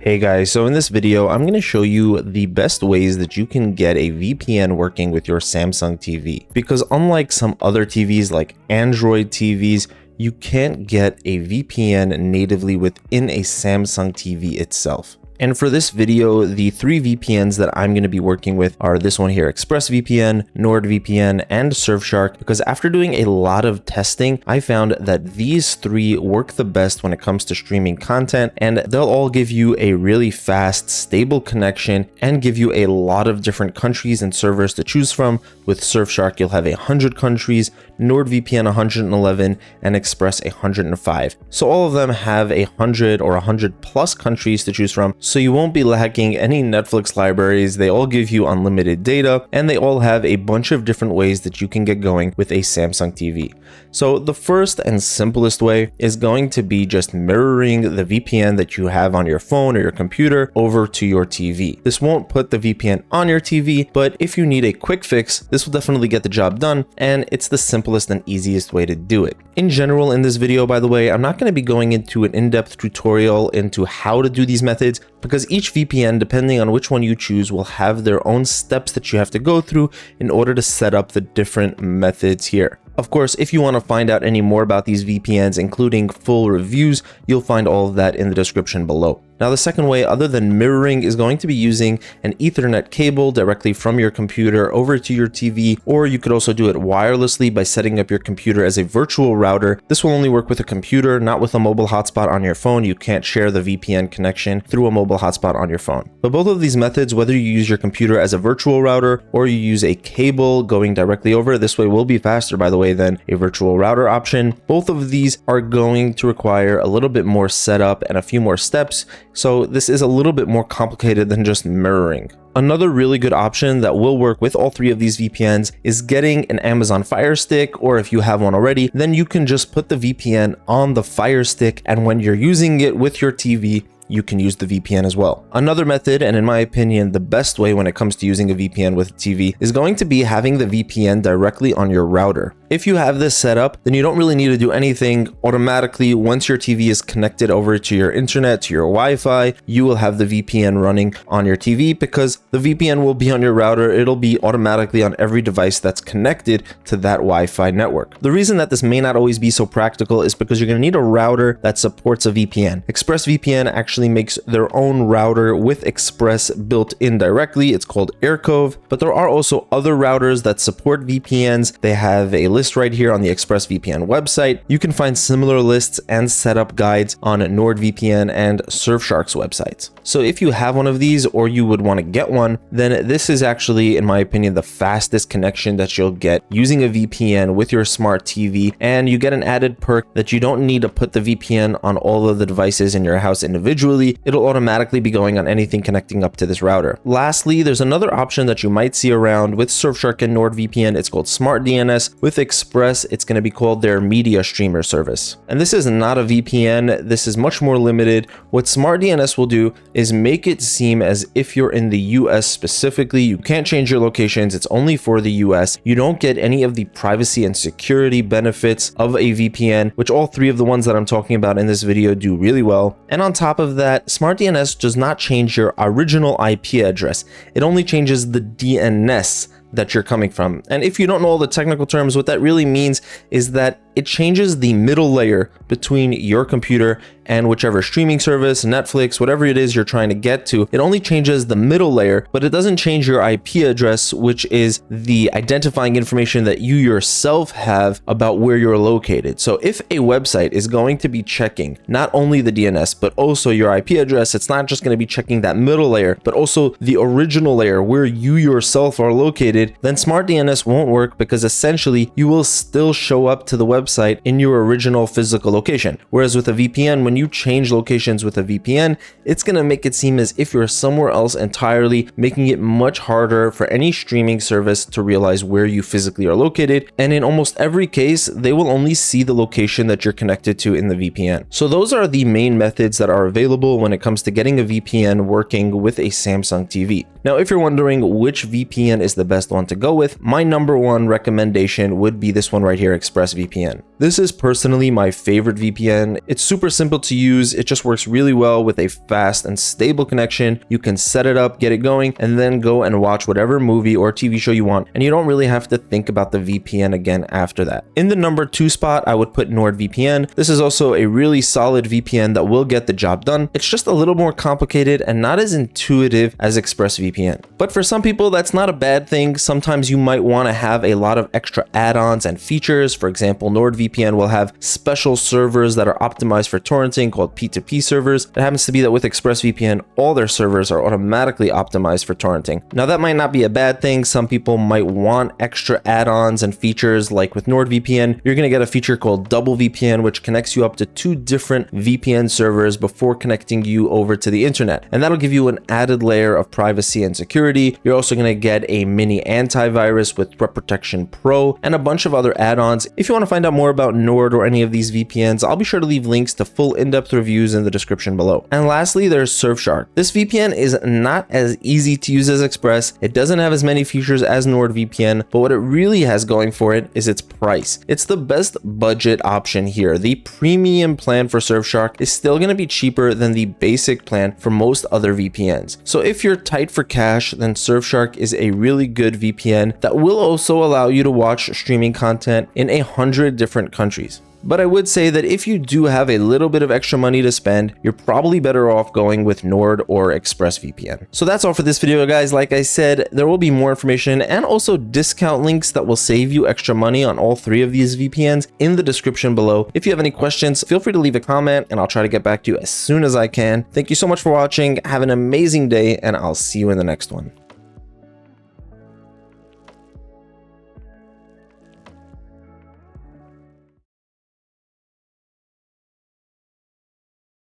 Hey guys, so in this video, I'm going to show you the best ways that you can get a VPN working with your Samsung TV. Because unlike some other TVs like Android TVs, you can't get a VPN natively within a Samsung TV itself. And for this video, the three VPNs that I'm going to be working with are this one here, ExpressVPN, NordVPN, and Surfshark, because after doing a lot of testing, I found that these three work the best when it comes to streaming content, and they'll all give you a really fast, stable connection and give you a lot of different countries and servers to choose from. With Surfshark, you'll have 100 countries, NordVPN 111, and Express 105. So all of them have 100 or 100 plus countries to choose from. So you won't be lacking any Netflix libraries. They all give you unlimited data, and they all have a bunch of different ways that you can get going with a Samsung TV. So the first and simplest way is going to be just mirroring the VPN that you have on your phone or your computer over to your TV. This won't put the VPN on your TV, but if you need a quick fix, this will definitely get the job done, and it's the simplest and easiest way to do it. In general, in this video, by the way, I'm not going to be going into an in-depth tutorial into how to do these methods, because each VPN, depending on which one you choose, will have their own steps that you have to go through in order to set up the different methods here. Of course, if you want to find out any more about these VPNs, including full reviews, you'll find all of that in the description below. Now, the second way, other than mirroring, is going to be using an Ethernet cable directly from your computer over to your TV, or you could also do it wirelessly by setting up your computer as a virtual router. This will only work with a computer, not with a mobile hotspot on your phone. You can't share the VPN connection through a mobile hotspot on your phone. But both of these methods, whether you use your computer as a virtual router or you use a cable going directly over, this way will be faster, by the way, than a virtual router option. Both of these are going to require a little bit more setup and a few more steps. So this is a little bit more complicated than just mirroring. Another really good option that will work with all three of these VPNs is getting an Amazon Fire Stick, or if you have one already, then you can just put the VPN on the Fire Stick, and when you're using it with your TV, you can use the VPN as well. Another method, and in my opinion, the best way when it comes to using a VPN with a TV, is going to be having the VPN directly on your router. If you have this set up, then you don't really need to do anything. Automatically, once your TV is connected over to your internet, to your Wi-Fi, you will have the VPN running on your TV, because the VPN will be on your router. It'll be automatically on every device that's connected to that Wi-Fi network. The reason that this may not always be so practical is because you're going to need a router that supports a VPN. ExpressVPN actually makes their own router with Express built in directly. It's called AirCove, but there are also other routers that support VPNs. They have a list right here on the ExpressVPN website. You can find similar lists and setup guides on NordVPN and Surfshark's websites. So if you have one of these, or you would want to get one, then this is actually, in my opinion, the fastest connection that you'll get using a VPN with your smart TV. And you get an added perk that you don't need to put the VPN on all of the devices in your house individually. It'll automatically be going on anything connecting up to this router. Lastly, there's another option that you might see around with Surfshark and NordVPN. It's called Smart DNS. With Express, it's going to be called their media streamer service. And this is not a VPN. This is much more limited. What Smart DNS will do is make it seem as if you're in the US specifically. You can't change your locations. It's only for the US. You don't get any of the privacy and security benefits of a VPN, which all three of the ones that I'm talking about in this video do really well. And on top of that, Smart DNS does not change your original IP address. It only changes the DNS that you're coming from. And if you don't know all the technical terms, what that really means is that it changes the middle layer between your computer and whichever streaming service, Netflix, whatever it is you're trying to get to. It only changes the middle layer, but it doesn't change your IP address, which is the identifying information that you yourself have about where you're located. So if a website is going to be checking not only the DNS, but also your IP address, it's not just going to be checking that middle layer, but also the original layer where you yourself are located, then Smart DNS won't work, because essentially you will still show up to the website in your original physical location. Whereas with a VPN, when you change locations with a VPN, it's going to make it seem as if you're somewhere else entirely, making it much harder for any streaming service to realize where you physically are located. And in almost every case, they will only see the location that you're connected to in the VPN. So those are the main methods that are available when it comes to getting a VPN working with a Samsung TV. Now, if you're wondering which VPN is the best one to go with, my number one recommendation would be this one right here, ExpressVPN. VPN. This is personally my favorite VPN. It's super simple to use. It just works really well with a fast and stable connection. You can set it up, get it going, and then go and watch whatever movie or TV show you want, and you don't really have to think about the VPN again after that. In the number 2 spot, I would put NordVPN. This is also a really solid VPN that will get the job done. It's just a little more complicated and not as intuitive as ExpressVPN. But for some people, that's not a bad thing. Sometimes you might want to have a lot of extra add-ons and features. For example, NordVPN will have special servers that are optimized for torrenting called P2P servers. It happens to be that with ExpressVPN, all their servers are automatically optimized for torrenting. Now that might not be a bad thing. Some people might want extra add-ons and features. Like with NordVPN, you're going to get a feature called Double VPN, which connects you up to 2 different VPN servers before connecting you over to the internet. And that'll give you an added layer of privacy and security. You're also going to get a mini antivirus with Threat Protection Pro and a bunch of other add-ons. If you want to find out more about Nord or any of these VPNs, I'll be sure to leave links to full in-depth reviews in the description below. And lastly, there's Surfshark. This VPN is not as easy to use as Express. It doesn't have as many features as NordVPN, but what it really has going for it is its price. It's the best budget option here. The premium plan for Surfshark is still going to be cheaper than the basic plan for most other VPNs. So if you're tight for cash, then Surfshark is a really good VPN that will also allow you to watch streaming content in 100 different countries. But I would say that if you do have a little bit of extra money to spend, you're probably better off going with Nord or ExpressVPN. So that's all for this video, guys. Like I said, there will be more information and also discount links that will save you extra money on all 3 of these VPNs in the description below. If you have any questions, feel free to leave a comment and I'll try to get back to you as soon as I can. Thank you so much for watching. Have an amazing day and I'll see you in the next one.